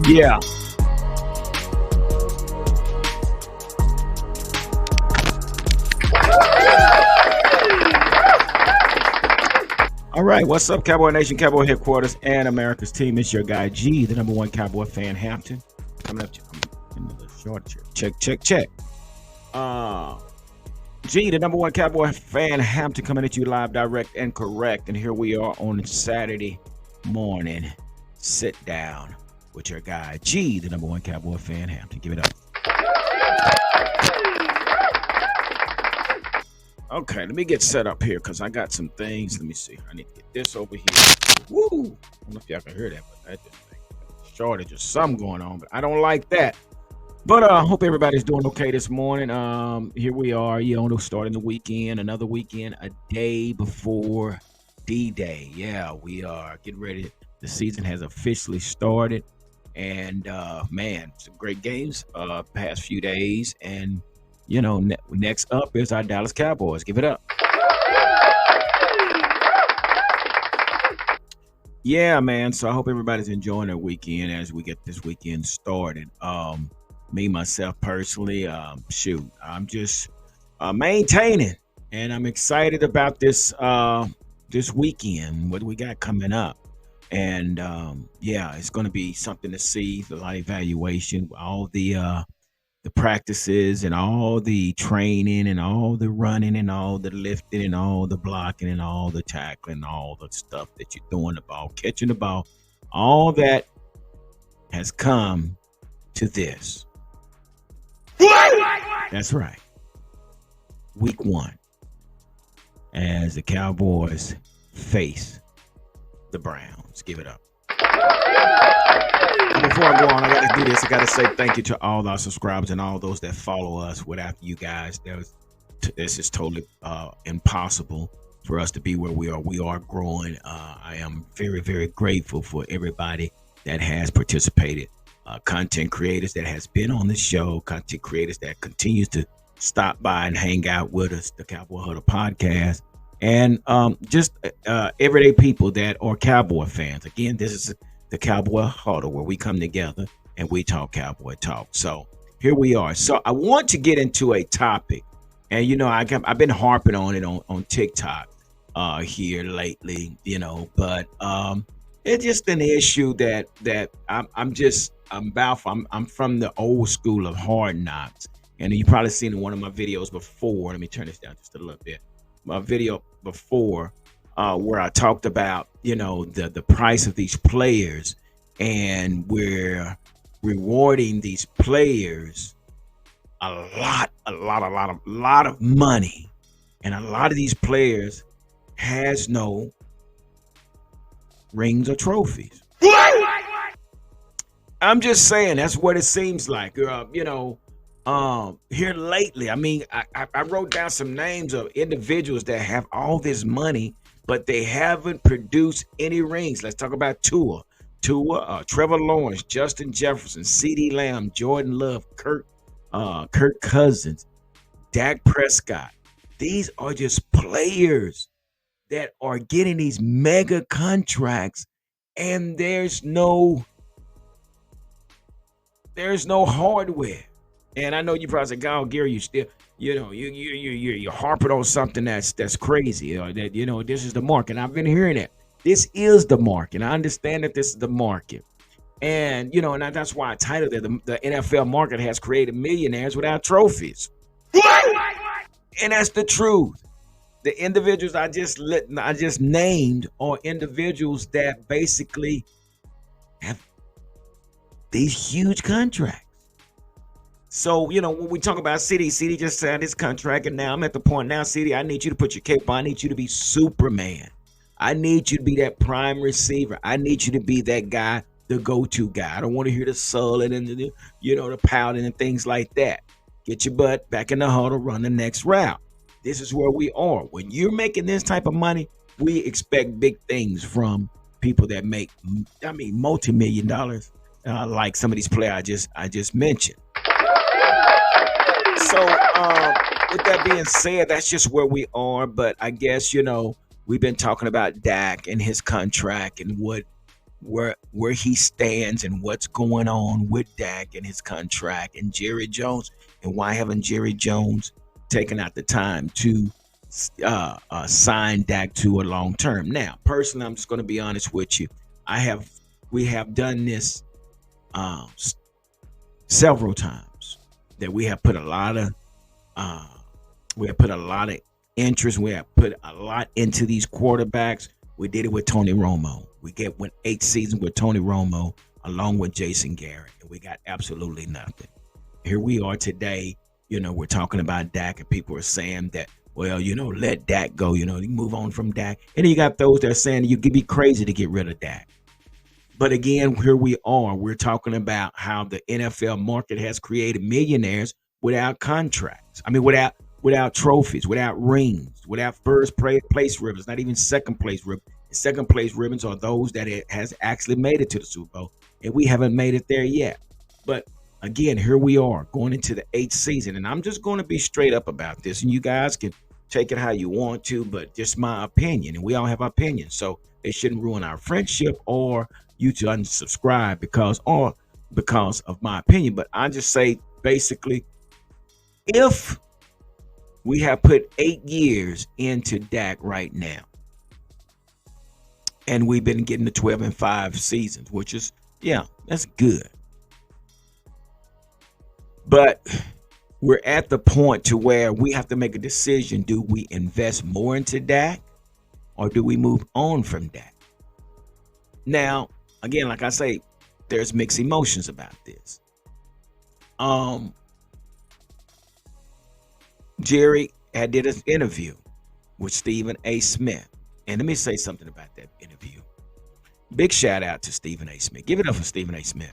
Yeah. All right. What's up, Cowboy Nation, Cowboy Headquarters, and America's team? It's your guy G, the number one Cowboy fan, Hampton. Coming up to another short check. Uh, G, the number one Cowboy fan, Hampton, coming at you live, direct, and correct. And here we are on Saturday morning. Sit down with your guy G, the number one Cowboy fan, Hampton. Give it up. Okay, let me get set up here because I got some things. Let me see. I need to get this over here. Woo! I don't know if y'all can hear that, but that just shortage or something going on. But I don't like that. But I hope everybody's doing okay this morning. Here we are, starting the weekend, another weekend, a day before D-Day. Yeah, we are getting ready. The season has officially started, and man, some great games past few days. And next up is our Dallas Cowboys. Give it up. Yeah, man. So I hope everybody's enjoying their weekend as we get this weekend started. Me, myself, personally, I'm just maintaining, and I'm excited about this weekend, what we got coming up. And it's going to be something to see, a lot of evaluation, all the practices and all the training and all the running and all the lifting and all the blocking and all the tackling, all the stuff that you're doing, the ball, catching the ball, all that has come to this. That's right. Week 1, as the Cowboys face the Browns. Give it up. Before I go on, I got to do this. I got to say thank you to all our subscribers and all those that follow us. Without you guys, this is totally impossible for us to be where we are. We are growing. I am very, very grateful for everybody that has participated. Content creators that has been on the show, content creators that continues to stop by and hang out with us, the Cowboy Huddle podcast, and just everyday people that are Cowboy fans. Again, this is the Cowboy Huddle, where we come together and we talk Cowboy talk. So here we are. So I want to get into a topic, and I've been harping on it on TikTok here lately, but it's just an issue that I'm from the old school of Hard Knocks, and you probably seen in one of my videos before. Let me turn this down just a little bit. My video before. Where I talked about, the price of these players, and we're rewarding these players a lot of money, and a lot of these players has no rings or trophies. I'm just saying that's what it seems like. Here lately, I mean, I wrote down some names of individuals that have all this money, but they haven't produced any rings. Let's talk about Tua, Trevor Lawrence, Justin Jefferson, CeeDee Lamb, Jordan Love, Kirk Cousins, Dak Prescott. These are just players that are getting these mega contracts, and there's no hardware. And I know you probably say, "God, Gary, you still, you're harping on something that's crazy. That this is the market." I've been hearing it. This is the market. I understand that this is the market, and and that's why I titled it the NFL market has created millionaires without trophies. And that's the truth. The individuals I just named are individuals that basically have these huge contracts. So, when we talk about CeeDee just signed his contract, and now I'm at the point now, CeeDee, I need you to put your cape on. I need you to be Superman. I need you to be that prime receiver. I need you to be that guy, the go-to guy. I don't want to hear the sulling and the pouting and things like that. Get your butt back in the huddle, run the next route. This is where we are. When you're making this type of money, we expect big things from people that make, multi-million dollars, like some of these players I just mentioned. So, with that being said, that's just where we are. But I guess, we've been talking about Dak and his contract and what where he stands and what's going on with Dak and his contract and Jerry Jones, and why haven't Jerry Jones taken out the time to sign Dak to a long term? Now, personally, I'm just going to be honest with you. I have we have done this uh, several times that we have put a lot of uh, we have put a lot of interest. We have put a lot into these quarterbacks. We did it with Tony Romo. Went 8 seasons with Tony Romo along with Jason Garrett, and we got absolutely nothing. Here we are today. We're talking about Dak, and people are saying that, well, let Dak go. You move on from Dak, and then you got those that are saying you could be crazy to get rid of Dak. But again, here we are. We're talking about how the NFL market has created millionaires without contracts. I mean, without trophies, without rings, without first place ribbons, not even second place ribbons. Second place ribbons are those that it has actually made it to the Super Bowl, and we haven't made it there yet. But again, here we are going into the 8th season, and I'm just going to be straight up about this, and you guys can take it how you want to, but just my opinion, and we all have opinions, so it shouldn't ruin our friendship or you to unsubscribe because of my opinion. But I just say basically, if we have put 8 years into Dak right now, and we've been getting the 12-5 seasons, which is, yeah, that's good. But we're at the point to where we have to make a decision. Do we invest more into Dak or do we move on from Dak? Now, again, like I say, there's mixed emotions about this. Jerry had did an interview with Stephen A. Smith. And let me say something about that interview. Big shout out to Stephen A. Smith. Give it up for Stephen A. Smith.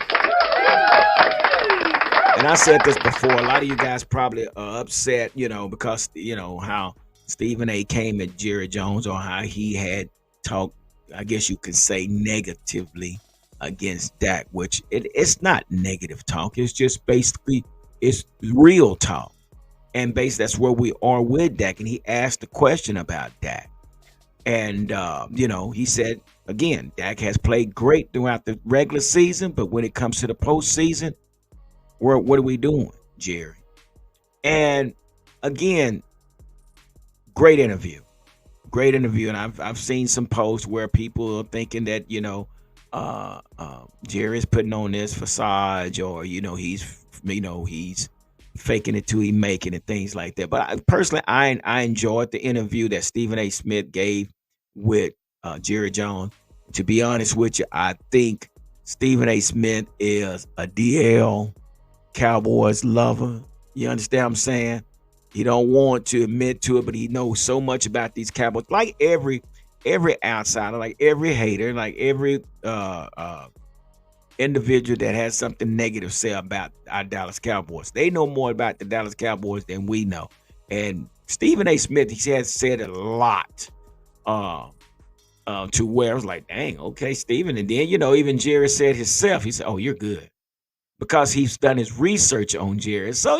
And I said this before. A lot of you guys probably are upset, because how Stephen A. came at Jerry Jones, or how he had talked, I guess you could say, negatively against Dak, which it's not negative talk. It's just basically it's real talk. And that's where we are with Dak. And he asked the question about Dak. And, he said, again, Dak has played great throughout the regular season, but when it comes to the postseason, what are we doing, Jerry? And again, great interview. And I've seen some posts where people are thinking that Jerry's putting on this facade, or he's faking it till he making it, things like that. But personally, I enjoyed the interview that Stephen A. Smith gave with Jerry Jones. To be honest with you, I think Stephen A. Smith is a DL Cowboys lover. You understand what I'm saying? He don't want to admit to it, but he knows so much about these Cowboys. Like every outsider, like every hater, like every individual that has something negative to say about our Dallas Cowboys. They know more about the Dallas Cowboys than we know. And Stephen A. Smith, he has said a lot to where I was like, dang, okay, Stephen. And then, even Jerry said himself, he said, oh, you're good. Because he's done his research on Jerry. So,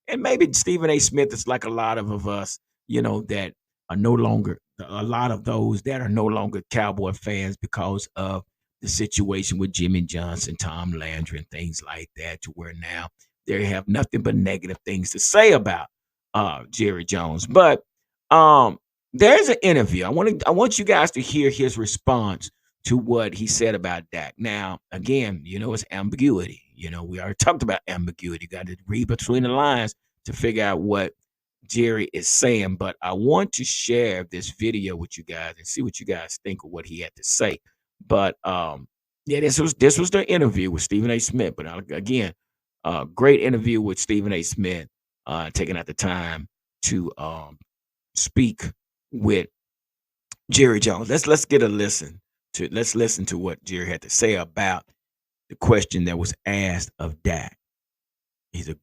and maybe Stephen A. Smith is like a lot of us, that are no longer, a lot of those that are no longer Cowboy fans because of the situation with Jimmy Johnson, Tom Landry, and things like that, to where now they have nothing but negative things to say about Jerry Jones. But there's an interview. I want you guys to hear his response to what he said about Dak. Now, again, it's ambiguity. We already talked about ambiguity. You got to read between the lines to figure out what Jerry is saying. But I want to share this video with you guys and see what you guys think of what he had to say. But yeah, this was the interview with Stephen A. Smith. But again, great interview with Stephen A. Smith, taking out the time to speak with Jerry Jones. Let's get a listen to what Jerry had to say about the question that was asked of Dak. He's a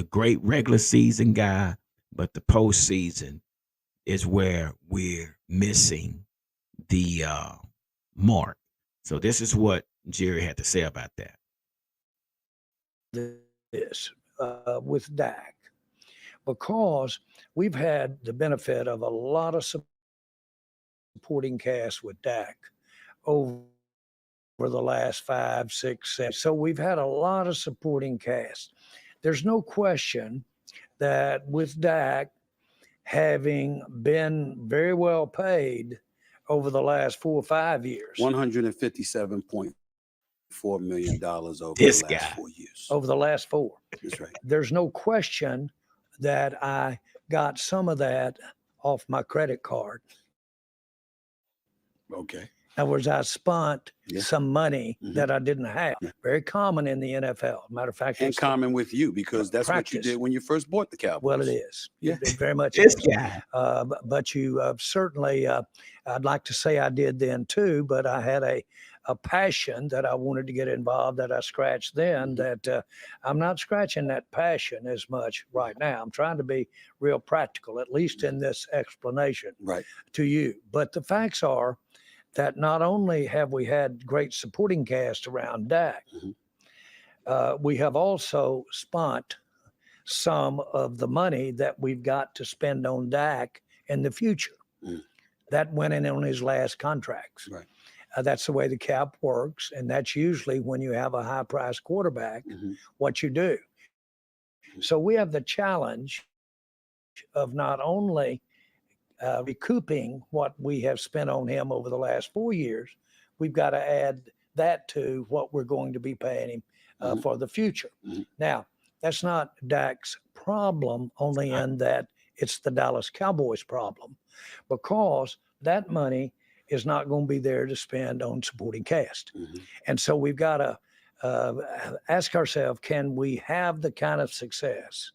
great regular season guy, but the postseason is where we're missing the mark. So this is what Jerry had to say about that. This with Dak, because we've had the benefit of a lot of supporting cast with Dak over over the last 5, 6, 7. So we've had a lot of supporting cast. There's no question that with Dak having been very well paid over the last 4 or 5 years, $157.4 million over the This last guy. 4 years. over the last 4. That's right. There's no question that I got some of that off my credit card. Okay. In other words, I spent Yeah. some money Mhm. that I didn't have. Yeah. Very common in the NFL. Matter of fact, And it's common with you because that's what you practice. did when you first bought the Cowboys. Well, it is. Yeah. It very much This is. guy. But you certainly, I'd like to say I did then too, but I had a passion that I wanted to get involved that I scratched then that I'm not scratching that passion as much right now. I'm trying to be real practical, at least in this explanation Right. to you. But the facts are that not only have we had great supporting cast around Dak, we have also spent some of the money that we've got to spend on Dak in the future. That went in on his last contracts. Right. That's the way the cap works, and that's usually when you have a high-priced quarterback, what you do. So we have the challenge of not only recouping what we have spent on him over the last 4 years, we've got to add that to what we're going to be paying him for the future. Now, that's not Dak's problem, only in that it's the Dallas Cowboys problem, because that money is not going to be there to spend on supporting cast. And so we've got to ask ourselves, can we have the kind of success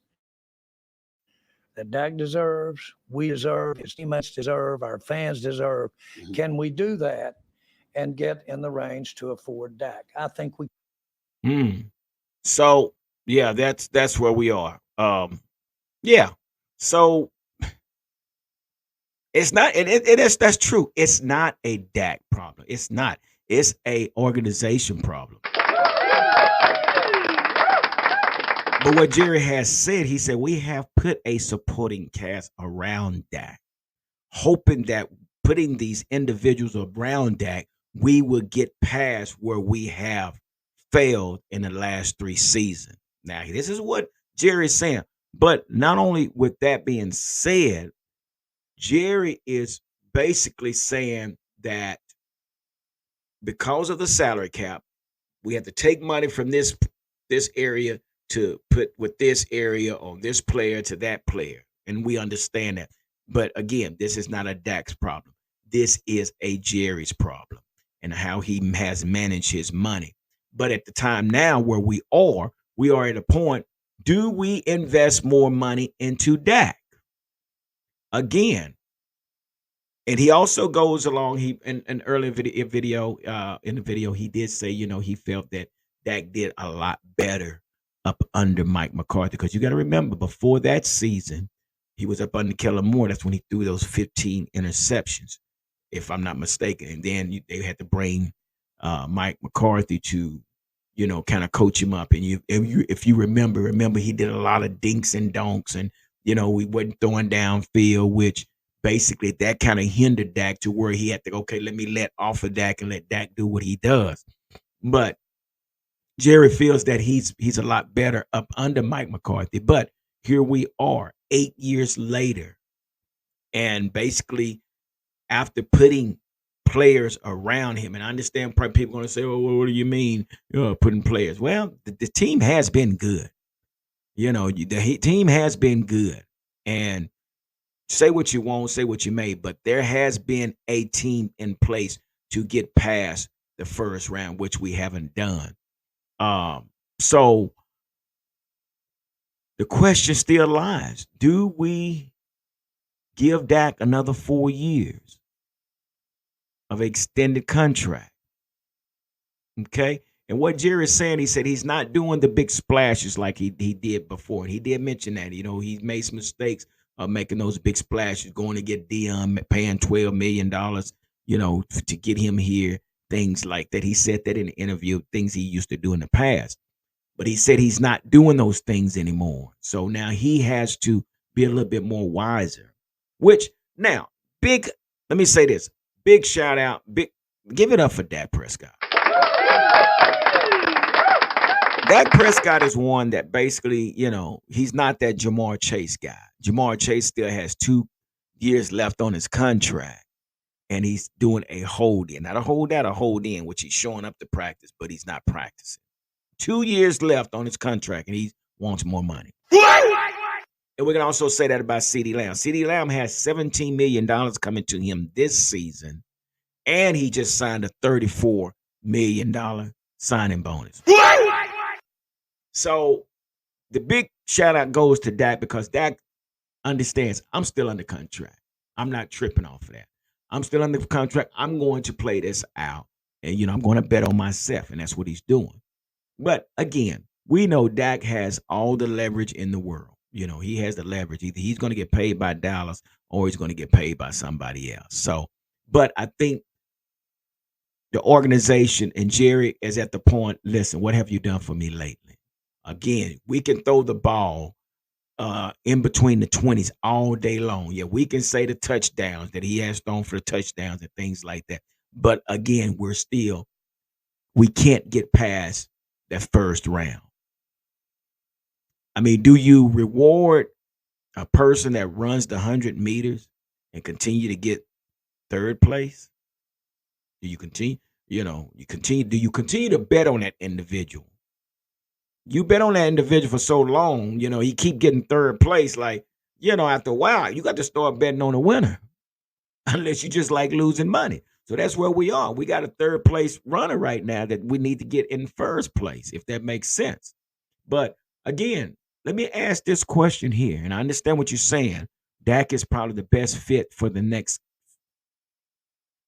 that Dak deserves, we deserve, his teammates deserve, our fans deserve? Can we do that and get in the range to afford Dak? I think we. So yeah, that's where we are. Yeah. So it's not, and that's true. It's not a Dak problem. It's not. It's a organization problem. But what Jerry has said, he said we have put a supporting cast around Dak, hoping that putting these individuals around Dak, we will get past where we have failed in the last 3 seasons. Now, this is what Jerry's saying. But not only with that being said, Jerry is basically saying that because of the salary cap, we have to take money from this area to put with this area on this player to that player. And we understand that. But again, this is not a Dak's problem. This is a Jerry's problem and how he has managed his money. But at the time now where we are at a point, do we invest more money into Dak? Again, and he also goes along. He in an earlier video in the video, he did say, he felt that Dak did a lot better up under Mike McCarthy. Because you got to remember, before that season, he was up under Kellen Moore. That's when he threw those 15 interceptions, if I'm not mistaken. And then they had to bring Mike McCarthy to, kind of coach him up. And if you remember, he did a lot of dinks and donks, and we wasn't throwing downfield, which basically that kind of hindered Dak to where he had to go, okay, let me let off of Dak and let Dak do what he does. But Jerry feels that he's a lot better up under Mike McCarthy. But here we are 8 years later, and basically after putting players around him, and I understand probably people are going to say, oh, well, what do you mean putting players? Well, the team has been good. The team has been good. And say what you want, say what you may, but there has been a team in place to get past the first round, which we haven't done. So the question still lies. Do we give Dak another 4 years of extended contract? Okay. And what Jerry is saying, he said he's not doing the big splashes like he did before. And he did mention that, he made some mistakes of making those big splashes, going to get Dion, paying $12 million, to get him here, things like that. He said that in the interview, things he used to do in the past. But he said he's not doing those things anymore. So now he has to be a little bit more wiser. Which now, let me say this. Big shout out, give it up for Dak Prescott. Dak Prescott is one that basically, he's not that Jamar Chase guy. Jamar Chase still has 2 years left on his contract, and he's doing a hold in. Not a hold out, a hold in, which he's showing up to practice, but he's not practicing. 2 years left on his contract, and he wants more money. And we can also say that about CeeDee Lamb. CeeDee Lamb has $17 million coming to him this season, and he just signed a $34 million signing bonus. So the big shout out goes to Dak because Dak understands I'm still under contract. I'm not tripping off of that. I'm still under contract. I'm going to play this out. And, I'm going to bet on myself. And that's what he's doing. But again, we know Dak has all the leverage in the world. He has the leverage. Either he's going to get paid by Dallas or he's going to get paid by somebody else. So, but I think the organization and Jerry is at the point, listen, what have you done for me lately? Again, we can throw the ball in between the 20s all day long. Yeah, we can say the touchdowns that he has thrown for the touchdowns and things like that. But again, we can't get past that first round. I mean, do you reward a person that runs the 100 meters and continue to get third place? Do you continue? Do you continue to bet on that individual? You bet on that individual for so long, he keep getting third place. Like, after a while, you got to start betting on the winner, unless you just like losing money. So that's where we are. We got a third place runner right now that we need to get in first place, if that makes sense. But again, let me ask this question here, and I understand what you're saying. Dak is probably the best fit for the next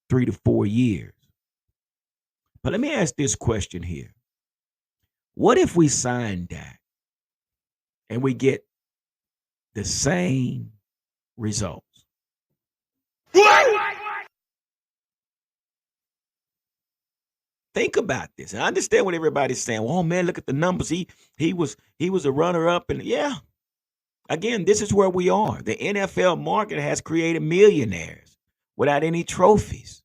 3 to 4 years. But let me ask this question here. What if we sign Dak and we get the same results? Think about this. And I understand what everybody's saying. Well, oh man, look at the numbers. He was a runner-up, and yeah. Again, this is where we are. The NFL market has created millionaires without any trophies.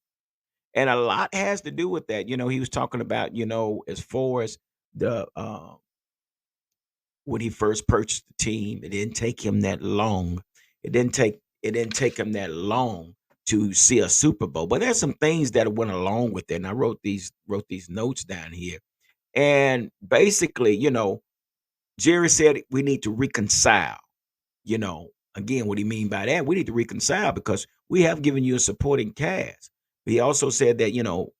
And a lot has to do with that. He was talking about, as far as the when he first purchased the team, it didn't take him that long. It didn't take him that long to see a Super Bowl. But there's some things that went along with it. And I wrote these notes down here. And basically, Jerry said we need to reconcile. Again, what do you mean by that? We need to reconcile because we have given you a supporting cast. He also said that,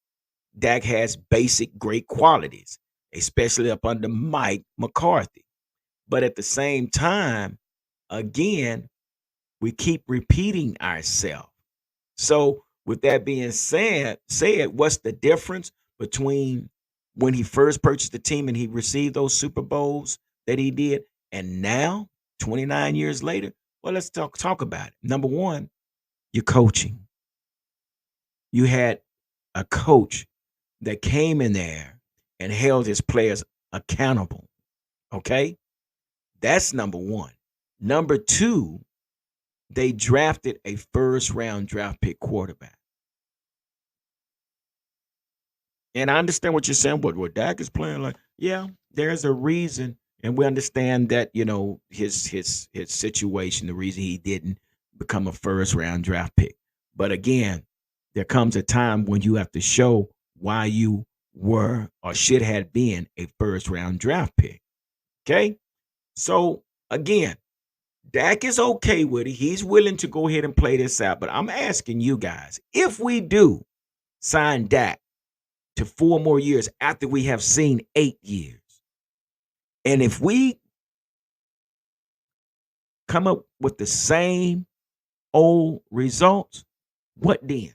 Dak has basic great qualities, especially up under Mike McCarthy. But at the same time, again, we keep repeating ourselves. So with that being said, what's the difference between when he first purchased the team and he received those Super Bowls that he did and now, 29 years later? Well, let's talk about it. Number one, your coaching. You had a coach that came in there and held his players accountable. Okay? That's number one. Number two, they drafted a first-round draft pick quarterback. And I understand what you're saying, but what Dak is playing like, yeah, there's a reason. And we understand that, his situation, the reason he didn't become a first-round draft pick. But again, there comes a time when you have to show why you were or should have been a first-round draft pick. Okay? So, again, Dak is okay with it. He's willing to go ahead and play this out. But I'm asking you guys, if we do sign Dak to 4 more years after we have seen 8 years, and if we come up with the same old results, what then?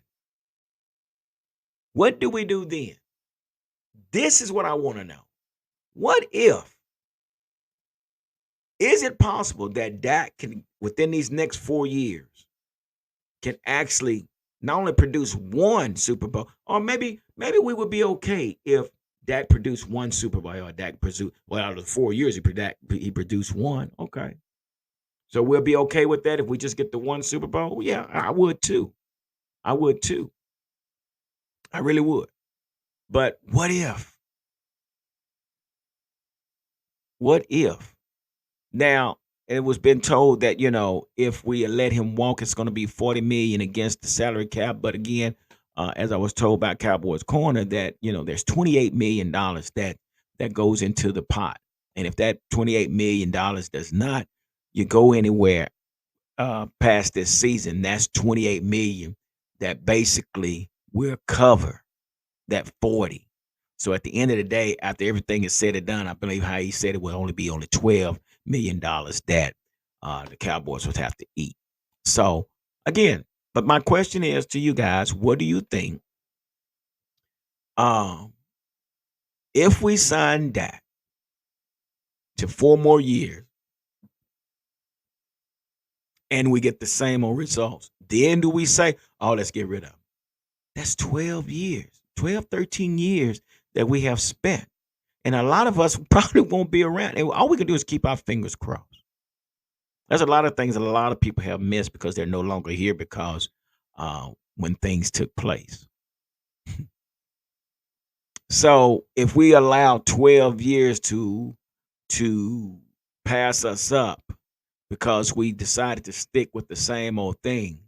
What do we do then? This is what I want to know. What if? Is it possible that Dak can, within these next 4 years, can actually not only produce one Super Bowl, or maybe we would be okay if Dak produced one Super Bowl, or Dak produced, well, out of the 4 years he produced one. Okay. So we'll be okay with that if we just get the one Super Bowl? Yeah, I would too. I really would. But what if? What if? Now, it was been told that, if we let him walk, it's going to be 40 million against the salary cap. But again, as I was told by Cowboys Corner, that there's $28 million that goes into the pot, and if that $28 million does not you go anywhere past this season, that's 28 million that basically will cover that 40. So at the end of the day, after everything is said and done, I believe how he said it will only be $12 million that the Cowboys would have to eat. So again, but my question is to you guys, what do you think? Um, if we sign Dak to 4 more years and we get the same old results, then do we say, oh, let's get rid of him? That's 12 years, 12, 13 years that we have spent. And a lot of us probably won't be around. And all we can do is keep our fingers crossed. There's a lot of things that a lot of people have missed because they're no longer here because when things took place. So if we allow 12 years to pass us up because we decided to stick with the same old thing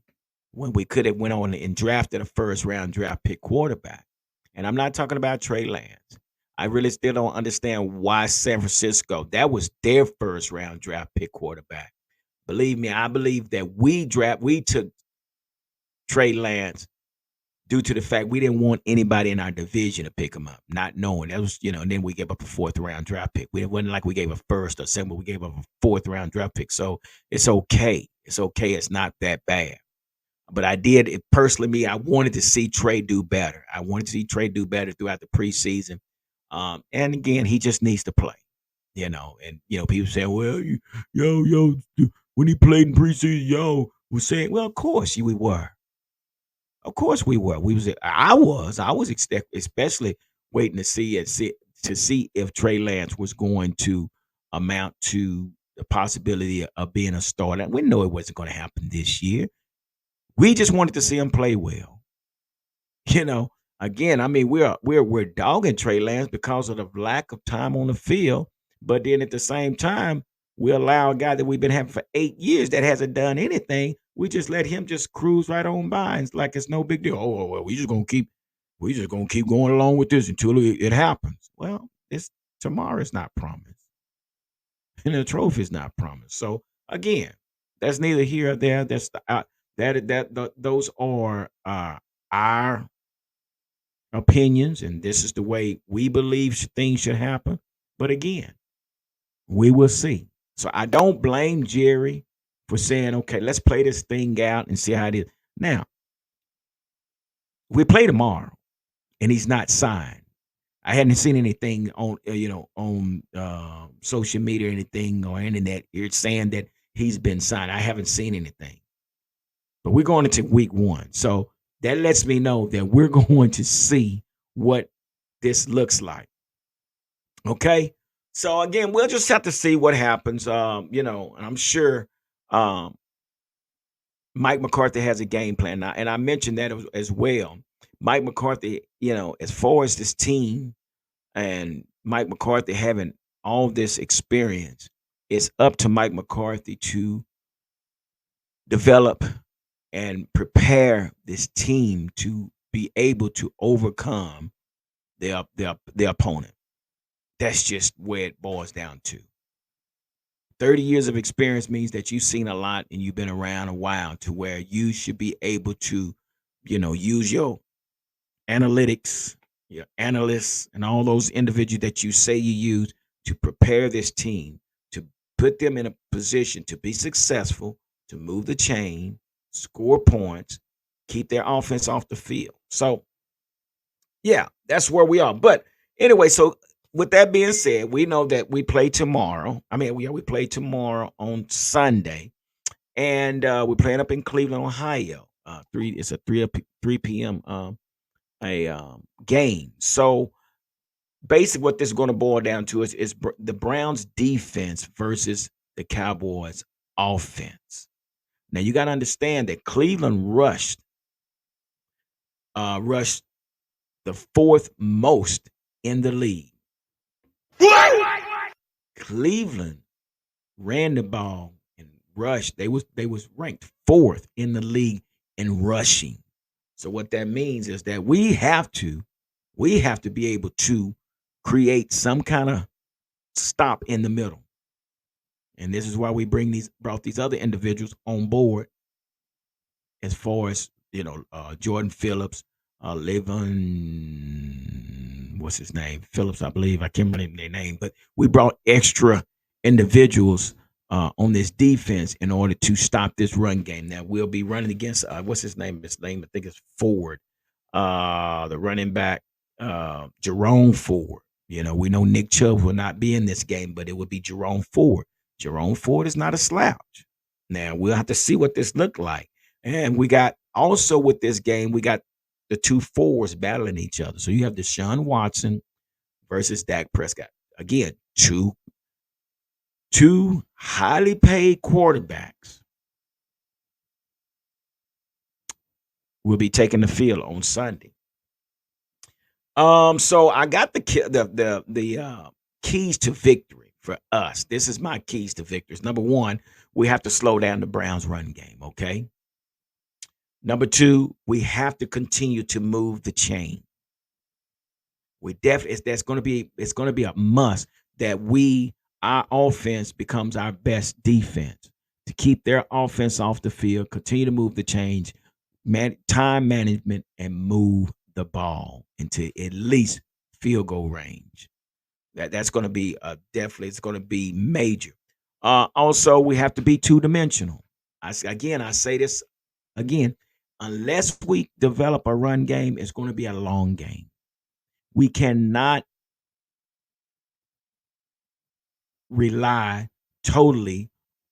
when we could have went on and drafted a first round draft pick quarterback. And I'm not talking about Trey Lance. I really still don't understand why San Francisco, that was their first round draft pick quarterback. Believe me, I believe that we took Trey Lance due to the fact we didn't want anybody in our division to pick him up, not knowing that was, and then we gave up a fourth round draft pick. It wasn't like we gave a first or second, but we gave up a fourth round draft pick. So it's okay. It's okay. It's not that bad. But I did it personally. I wanted to see Trey do better. I wanted to see Trey do better throughout the preseason. And again, he just needs to play. And people saying, well, when he played in preseason, was saying, well, of course we were. Of course we were. I was especially waiting to see if Trey Lance was going to amount to the possibility of being a starter. We know it wasn't going to happen this year. We just wanted to see him play well. Again, I mean, we're dogging Trey Lance because of the lack of time on the field, but then at the same time, we allow a guy that we've been having for 8 years that hasn't done anything. We just let him just cruise right on by. It's like it's no big deal. Oh well, we just gonna keep going along with this until it happens. Well, tomorrow's not promised, and the trophy's not promised. So again, that's neither here or there. Those are our opinions, and this is the way we believe things should happen. But again, we will see. So I don't blame Jerry for saying, okay, let's play this thing out and see how it is. Now, we play tomorrow, and he's not signed. I hadn't seen anything on social media or anything or internet. You're saying that he's been signed. I haven't seen anything. But we're going into week 1. So that lets me know that we're going to see what this looks like. Okay. So again, we'll just have to see what happens. And I'm sure Mike McCarthy has a game plan now, and I mentioned that as well. Mike McCarthy, as far as this team and Mike McCarthy having all this experience, it's up to Mike McCarthy to develop and prepare this team to be able to overcome their opponent. That's just where it boils down to. 30 years of experience means that you've seen a lot and you've been around a while to where you should be able to, use your analytics, your analysts, and all those individuals that you say you use to prepare this team, to put them in a position to be successful, to move the chain, score points, keep their offense off the field. So, yeah, that's where we are. But anyway, so with that being said, we know that we play tomorrow. I mean, we play tomorrow on Sunday, and we're playing up in Cleveland, Ohio. It's a 3 p.m. Game. So basically, what this is going to boil down to is the Browns' defense versus the Cowboys' offense. Now you got to understand that Cleveland rushed the fourth most in the league. Cleveland ran the ball and rushed. They was ranked fourth in the league in rushing. So what that means is that we have to be able to create some kind of stop in the middle. And this is why we brought these other individuals on board, as far as Jordan Phillips, Levon, what's his name? Phillips, I believe. I can't remember their name, but we brought extra individuals on this defense in order to stop this run game. Now we'll be running against what's his name? His name, I think, is Ford, the running back, Jerome Ford. We know Nick Chubb will not be in this game, but it would be Jerome Ford. Jerome Ford is not a slouch. Now we'll have to see what this looked like. And we got also with this game, we got the two forwards battling each other. So you have Deshaun Watson versus Dak Prescott. Again, two highly paid quarterbacks will be taking the field on Sunday. So I got the keys to victory for us. This is my keys to victory. Number one, we have to slow down the Browns' run game. Okay. Number two, we have to continue to move the chain. We definitely it's going to be a must that our offense becomes our best defense, to keep their offense off the field, continue to move the chains, time management, and move the ball into at least field goal range. That's going to be definitely, it's going to be major. Also, we have to be two-dimensional. I say this again. Unless we develop a run game, it's going to be a long game. We cannot rely totally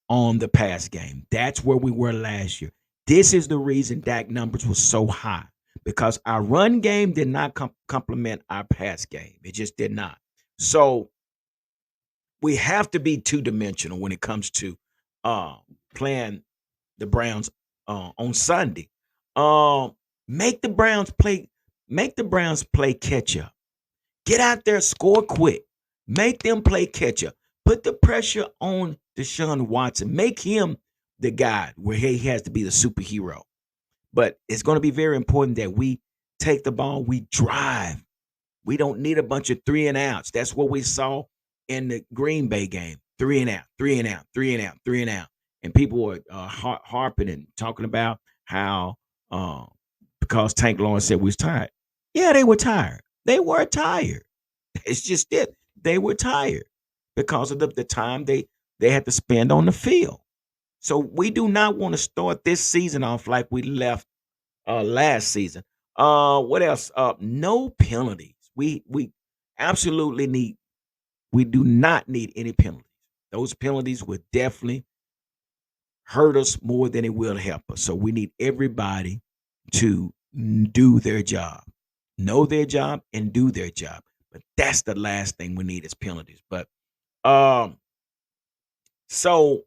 on the pass game. That's where we were last year. This is the reason Dak numbers were so high, because our run game did not complement our pass game. It just did not. So we have to be two-dimensional when it comes to playing the Browns on Sunday. Make the Browns play catch up. Get out there, score quick. Make them play catch up. Put the pressure on Deshaun Watson. Make him the guy where he has to be the superhero. But it's going to be very important that we take the ball, we drive. We don't need a bunch of 3 and outs. That's what we saw in the Green Bay game. 3 and out, 3 and out, 3 and out, 3 and out. And people were harping and talking about how because Tank Lawrence said we was tired. Yeah, they were tired. They were tired. It's just it. They were tired because of the time they had to spend on the field. So we do not want to start this season off like we left last season. What else? No penalties. We absolutely we do not need any penalties. Those penalties would definitely hurt us more than it will help us. So we need everybody to do their job, know their job, and do their job. But that's the last thing we need is penalties. But so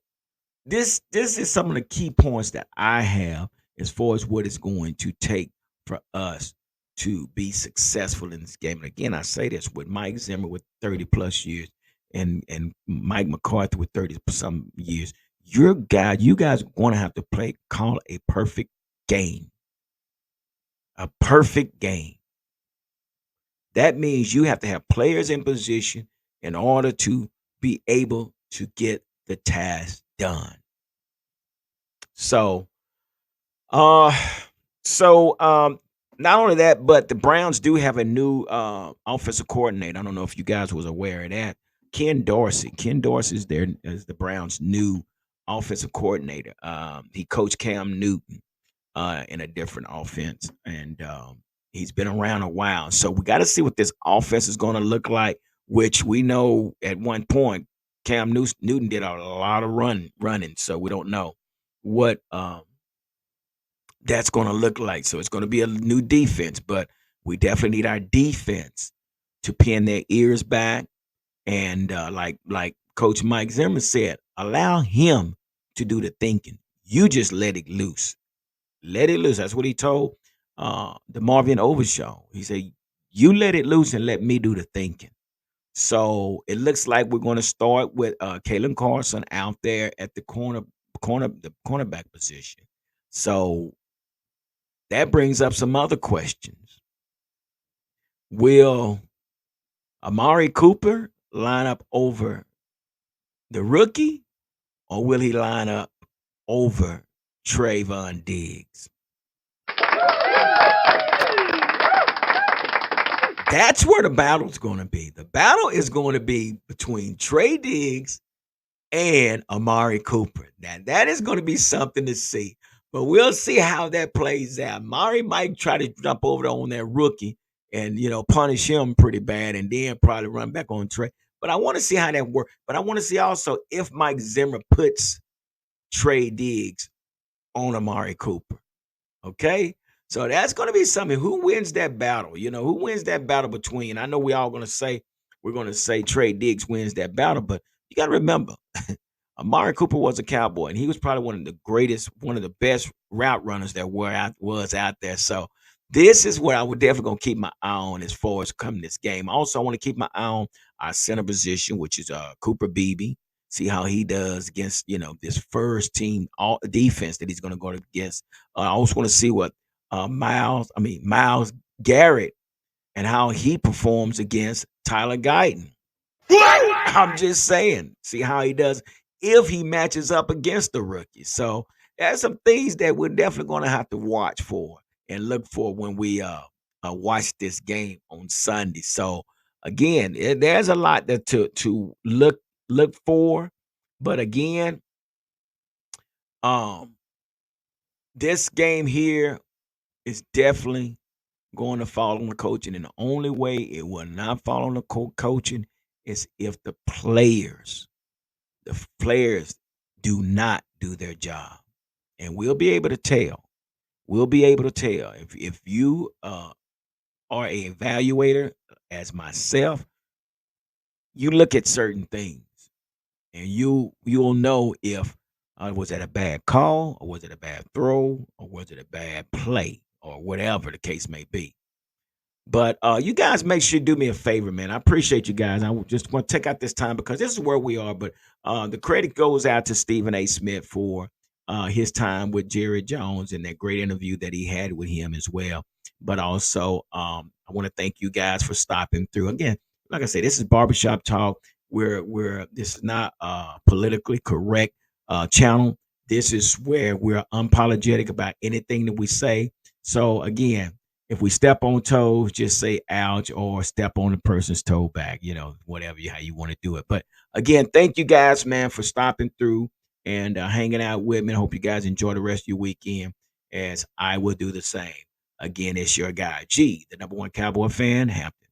this is some of the key points that I have as far as what it's going to take for us to be successful in this game. And again, I say this with Mike Zimmer with 30 plus years and Mike McCarthy with 30 some years. You guys are going to have to call a perfect game. A perfect game. That means you have to have players in position in order to be able to get the task done. So, not only that, but the Browns do have a new offensive coordinator. I don't know if you guys was aware of that. Ken Dorsey. Ken Dorsey is the Browns' new offensive coordinator. He coached Cam Newton in a different offense, and he's been around a while. So we got to see what this offense is going to look like, which we know at one point Cam Newton did a lot of running, so we don't know what that's going to look like. So it's going to be a new defense, but we definitely need our defense to pin their ears back and like Coach Mike Zimmer said, allow him to do the thinking. You just let it loose. Let it loose. That's what he told the Marvin Overshaw. He said, You let it loose and let me do the thinking. So it looks like we're going to start with Kalen Carson out there at the cornerback position. So that brings up some other questions. Will Amari Cooper line up over the rookie, or will he line up over Trayvon Diggs? That's where the battle's going to be. The battle is going to be between Trey Diggs and Amari Cooper. Now, that is going to be something to see. But we'll see how that plays out. Amari might try to jump over on that rookie and, punish him pretty bad and then probably run back on Trey. But I want to see how that works. But I want to see also if Mike Zimmer puts Trey Diggs on Amari Cooper. Okay? So that's going to be something. Who wins that battle? Who wins that battle between? I know we're going to say Trey Diggs wins that battle, but you got to remember, Amari Cooper was a Cowboy, and he was probably one of the best route runners that was out there. So this is what I would definitely going to keep my eye on as far as coming this game. Also, I want to keep my eye on our center position, which is Cooper Beebe. See how he does against, this first team all defense that he's going to go against. I also want to see what Miles Garrett and how he performs against Tyler Guyton. I'm just saying, see how he does if he matches up against the rookie. So there's some things that we're definitely going to have to watch for and look for when we watch this game on Sunday. So again, there's a lot that to look for, but again, this game here is definitely going to fall on the coaching, and the only way it will not fall on the coaching is if the players do not do their job, and we'll be able to tell. We'll be able to tell if you are a evaluator, as myself. You look at certain things, and you'll know if was it a bad call, or was it a bad throw, or was it a bad play, or whatever the case may be. But you guys make sure you do me a favor, man. I appreciate you guys. I just want to take out this time because this is where we are. But the credit goes out to Stephen A. Smith for his time with Jerry Jones and that great interview that he had with him as well. But also, I want to thank you guys for stopping through. Again, like I said, this is Barbershop Talk. This is not a politically correct channel. This is where we're unapologetic about anything that we say. So again, if we step on toes, just say ouch, or step on the person's toe back, whatever how you want to do it. But again, thank you guys, man, for stopping through and hanging out with me. I hope you guys enjoy the rest of your weekend, as I will do the same. Again, it's your guy, G, the #1 Cowboy fan, Hampton.